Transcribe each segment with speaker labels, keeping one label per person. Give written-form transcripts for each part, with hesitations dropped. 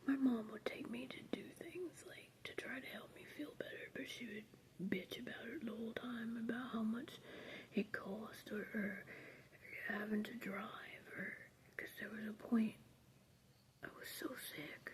Speaker 1: my mom would take me to do things like to try to help me feel better, but she would bitch about it the whole time, about how much it cost, or having to drive, or because there was a point I was so sick.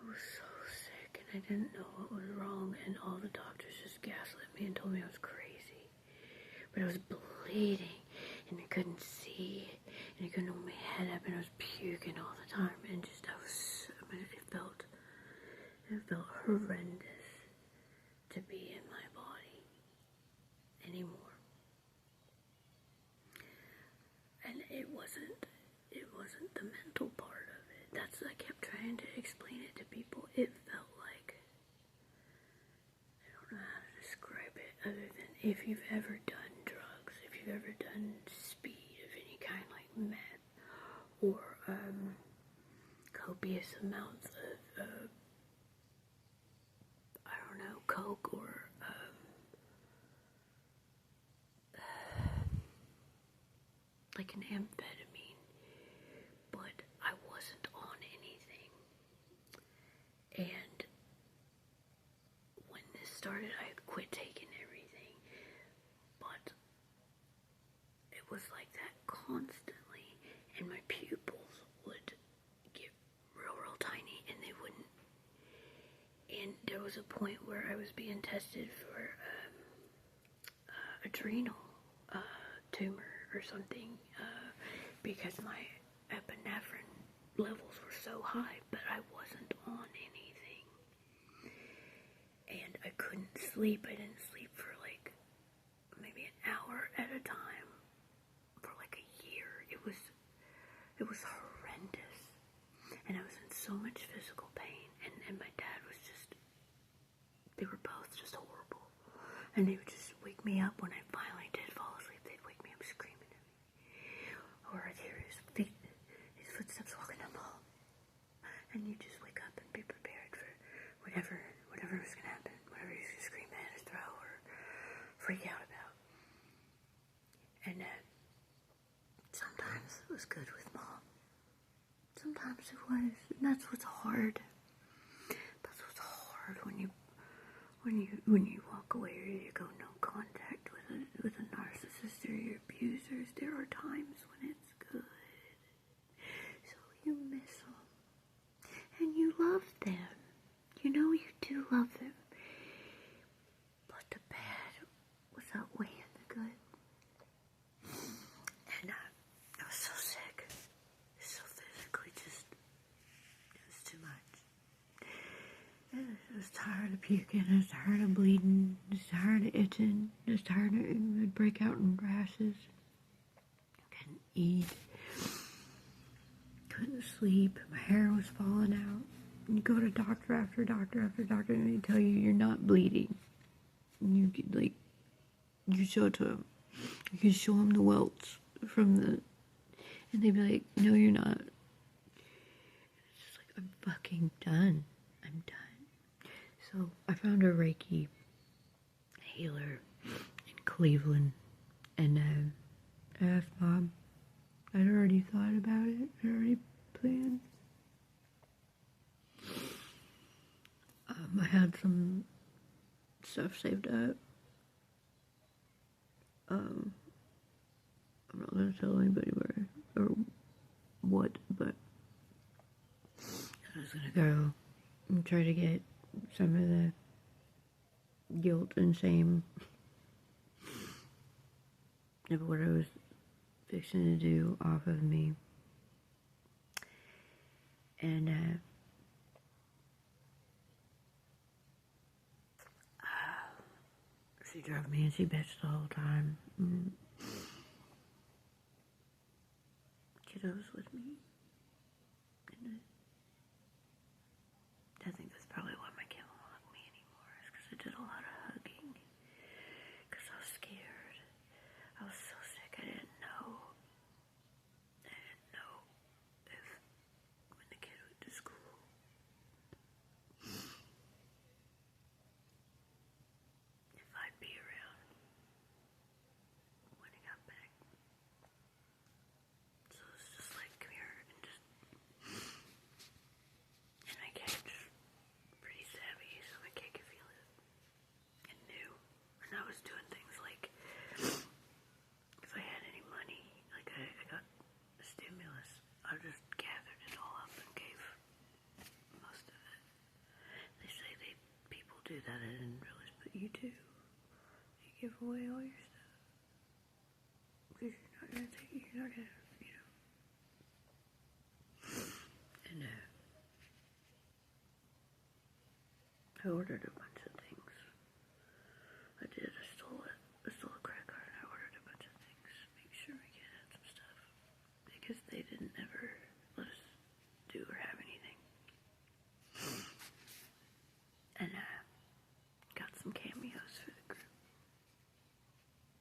Speaker 1: I was so sick, and I didn't know what was wrong, and all the doctors just gaslit me and told me I was crazy. But I was bleeding, and I couldn't see it, and I couldn't hold my head up, and I was puking all the time, and just, it felt horrendous to be in my body anymore. And it wasn't the mental part of it. I kept trying to explain it to people. It felt like, I don't know how to describe it other than if you've ever done drugs, if you've ever done speed of any kind, like meth, or copious amounts of coke, or like an amphetamine, but I wasn't on anything. And when this started, I quit taking everything, but it was like that constantly, and my pupils would get real tiny, and they wouldn't. And there was a point where I was being tested for adrenal tumor or something, because my epinephrine levels were so high, but I wasn't on anything. And I couldn't sleep. I didn't sleep for like maybe an hour at a time for like a year. It was horrendous. And I was in so much physical pain, and my dad was just, they were both just horrible. And they would just wake me up when I finally did fall asleep. They'd wake me up screaming at me. Or I'd hear his footsteps walking down the hall. And you just wake up and be prepared for whatever was going to happen. Whatever he was going to scream at or throw or freak out about. And sometimes it was good with Mom. Sometimes it was. And that's what's hard. That's what's hard when you walk away, or you go no contact with a narcissist or your abusers. There are times when it's good, so you miss them, and you love them. You know you do love them, but the bad was outweighing the good. And I was so sick, so physically, just it was too much. I was tired of puking, I was tired of bleeding, I was tired of itching, I was tired of it would break out in rashes. I couldn't eat, couldn't sleep, my hair was falling out. And you go to doctor after doctor after doctor, and they tell you you're not bleeding. And you could, like, you show it to them. You can show them the welts from the, and they'd be like, no, you're not. It's just like, I'm fucking done. I'm done. So I found a Reiki healer in Cleveland, and I asked Mom. I'd already thought about it. I'd already planned. I had some stuff saved up. I'm not going to tell anybody where or what, but I was going to go and try to get some of the guilt and shame of what I was fixing to do off of me. And she drove me and she bitched the whole time. Kiddos with me. And I think that's probably why my kid won't hug me anymore, is because I did a lot of hugging. Because I was scared. I was so sick, I didn't know if when the kid went to school, if I'd be around when he got back. So it's just like, come here, give away all your stuff. Because you're not gonna take, you're not gonna, And I ordered a bunch of things. I did. I stole a credit card. I ordered a bunch of things. Make sure we get some stuff. Because they didn't ever let us do or have anything. And got some cameos for the group.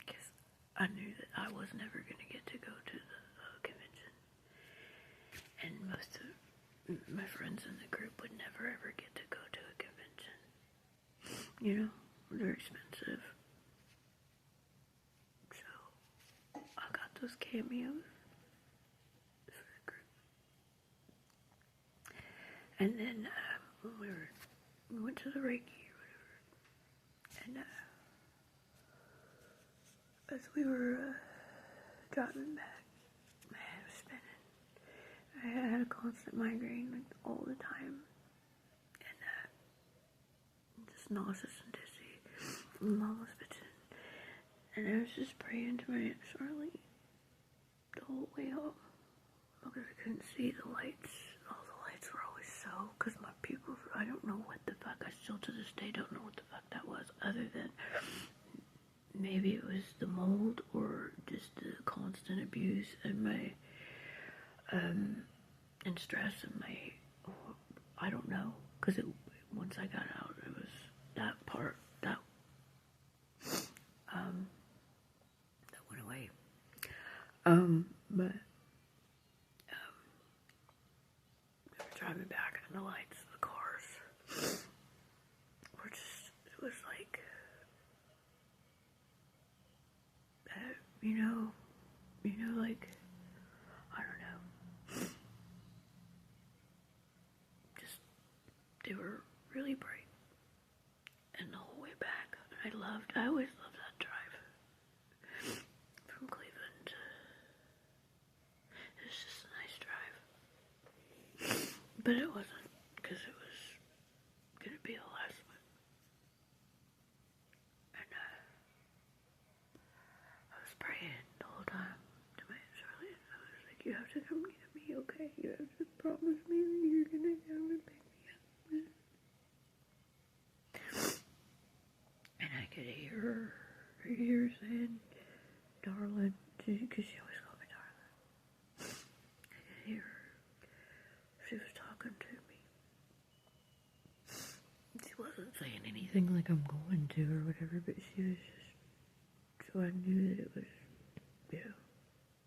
Speaker 1: Because I knew that I was never going to get to go to the convention. And most of my friends in the group would never ever get to go to a convention. You know, they're expensive. So, I got those cameos for the group. And then, when we went to the Reiki or whatever, and, as we were, driving back, my head was spinning. I had a constant migraine, like, all the time. And, just nauseous and dizzy. Mom was bitching. And I was just praying to my Aunt Charlie the whole way home. Because I couldn't see the lights. All the lights were always so, because my pupils, I don't know what the fuck, I still to this day don't know what the fuck that was, other than maybe it was the mold or just the constant abuse and my, and stress and my, I don't know, because once I got out, it was that part, that went away, but, we were driving back and the lights of the cars were just, it was like, like, I don't know, just, they were really bright, and the whole way back, I always loved that drive, from Cleveland to, it's just a nice drive, but it wasn't, because it was gonna be the last one, and, I was praying the whole time to my Aunt Charlie. I was like, you have to come get me, okay? You have to promise me that you're gonna come and pick me up. And I could hear her saying, darling, because she always called me darling. I could hear her. She was talking to me. She wasn't saying anything like I'm going to or whatever, but she was just, so I knew that it was,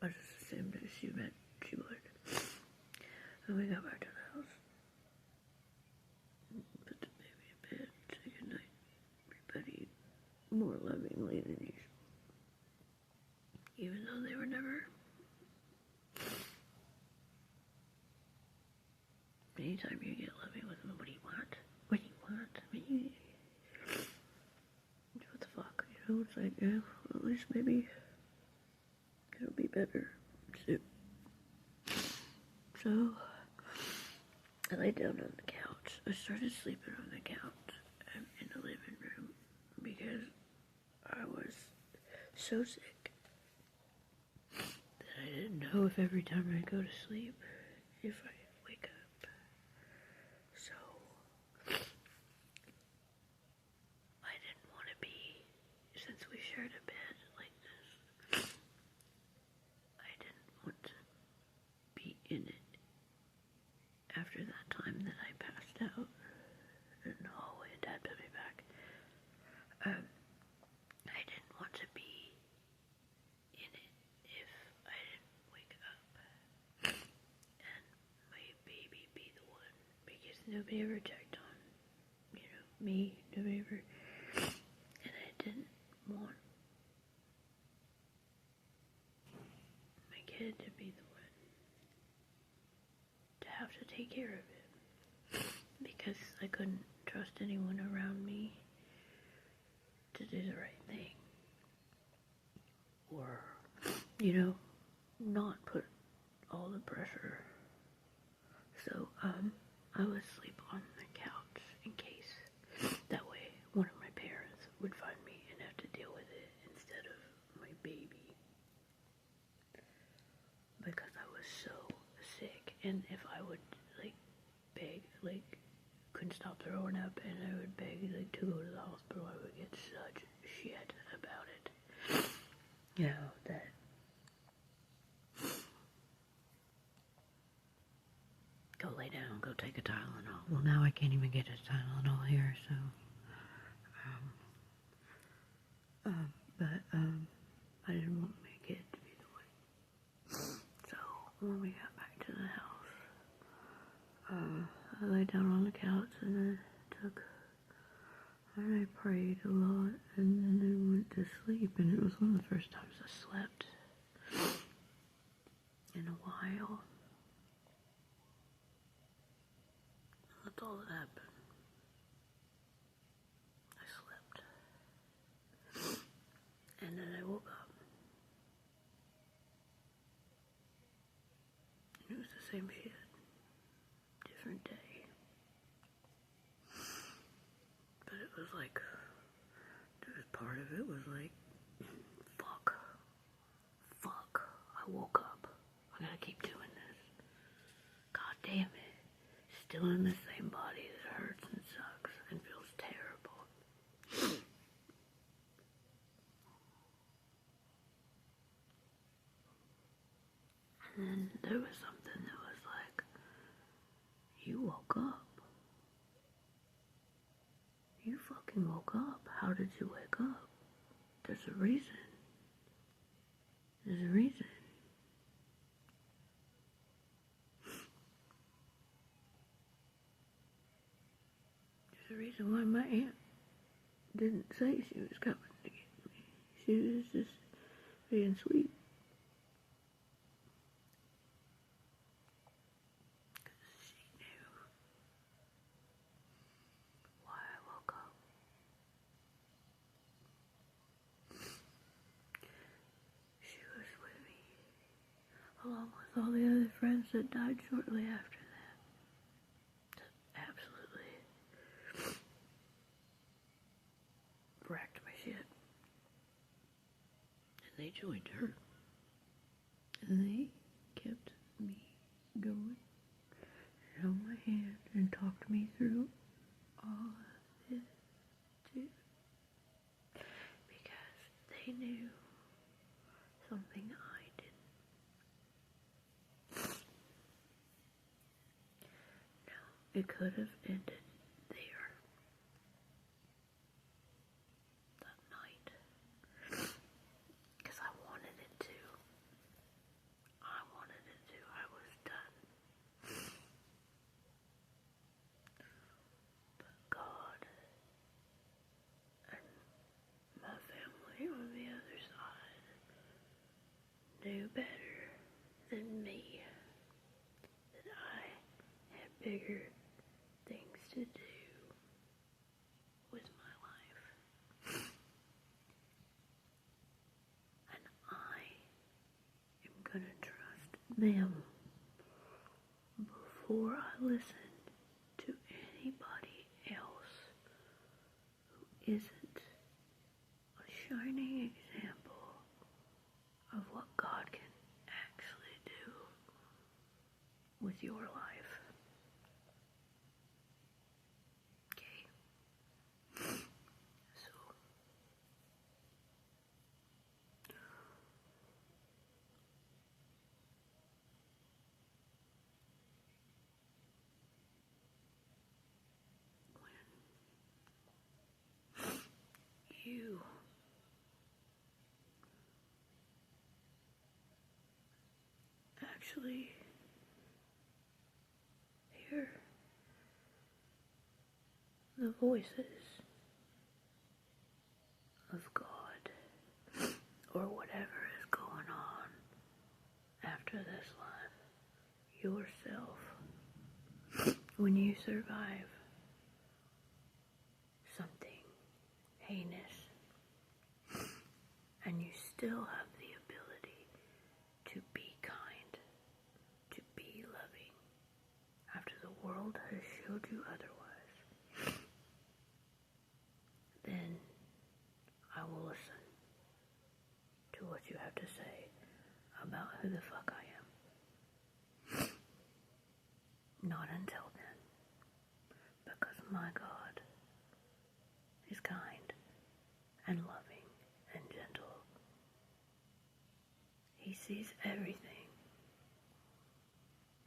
Speaker 1: I just assumed that she meant she would. And we got back to the house. Put the baby in bed, say goodnight. Everybody more lovingly than usual. Even though they were never. Anytime you get loving with them, what do you want? What do you want? I mean, what the fuck? It's like, well, at least maybe it'll be better soon. So, I lay down on the couch. I started sleeping on the couch in the living room because I was so sick that I didn't know if every time I go to sleep, if I wake up. So, I didn't want to be, since we shared a bed like this, I didn't want to be in it after that time that I passed out in the hallway and Dad put me back. I didn't want to be in it if I didn't wake up and my baby be the one, because nobody ever checked on, me, nobody ever, and I didn't want my kid to be the one to have to take care of it, because I couldn't trust anyone around me to do the right thing, or, not put all the pressure. So, I would sleep on the couch in case, that way one of my parents would find me and have to deal with it. and if I would, like, beg, like, couldn't stop throwing up, and I would beg, like, to go to the hospital, I would get such shit about it. You know, that go lay down, go take a Tylenol. Well, now I can't even get a Tylenol here, so, but I didn't want my kid to be the one. So, when we got back to the house, I lay down on the couch, and I prayed a lot, and then I went to sleep, and it was one of the first times I slept in a while. That's all that happened. I slept. And then I woke up. And it was the same shit. Different day. But it was like, there was part of it was like, fuck. I woke up. I gotta keep doing this. God damn it. Still in the same body that hurts and sucks and feels terrible. And then there was something that was like, you woke up. You fucking woke up. How did you wake up? There's a reason. There's a reason. There's a reason why my aunt didn't say she was coming to get me. She was just being sweet. Because she knew why I woke up. She was with me, along with all the other friends that died shortly after that. Absolutely wrecked my shit. And they joined her. And they kept me going, and held my hand and talked me through all of this too. Because they knew something I didn't. Now, it could have ended there. That night. Because I wanted it to. I was done. But God and my family on the other side knew better than me that I had bigger things to do with my life. And I am gonna trust them before I listen to anybody else who isn't a shining example of what God can actually do with your life. Okay? So, when you actually hear the voices of God or whatever is going on after this life, yourself, when you survive something heinous and you still have the ability to be kind, to be loving, after the world has showed you otherwise, then I will listen to what you have to say about who the fuck I am. Not until then. Because my God is kind and loving and gentle. He sees everything.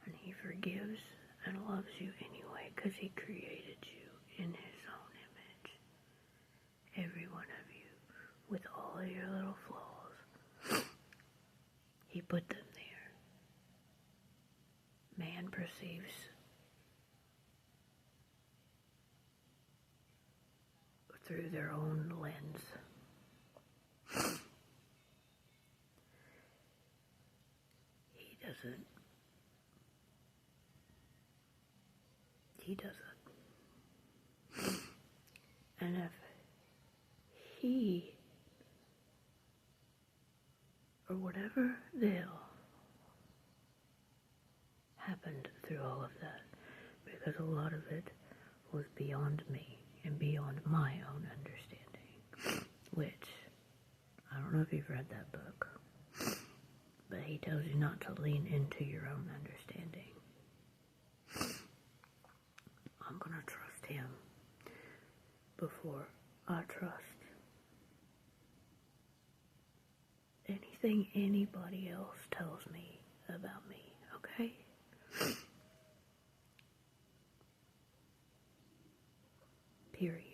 Speaker 1: And He forgives and loves you anyway because He created you in His own image. Every one of you, with all of your little flaws. He put them there. Man perceives through their own lens. He doesn't. And if He, or whatever the hell happened through all of that, because a lot of it was beyond me and beyond my own understanding, which, I don't know if you've read that book, but he tells you not to lean into your own understanding. I'm going to trust him before I trust anything anybody else tells me about me, okay? Period.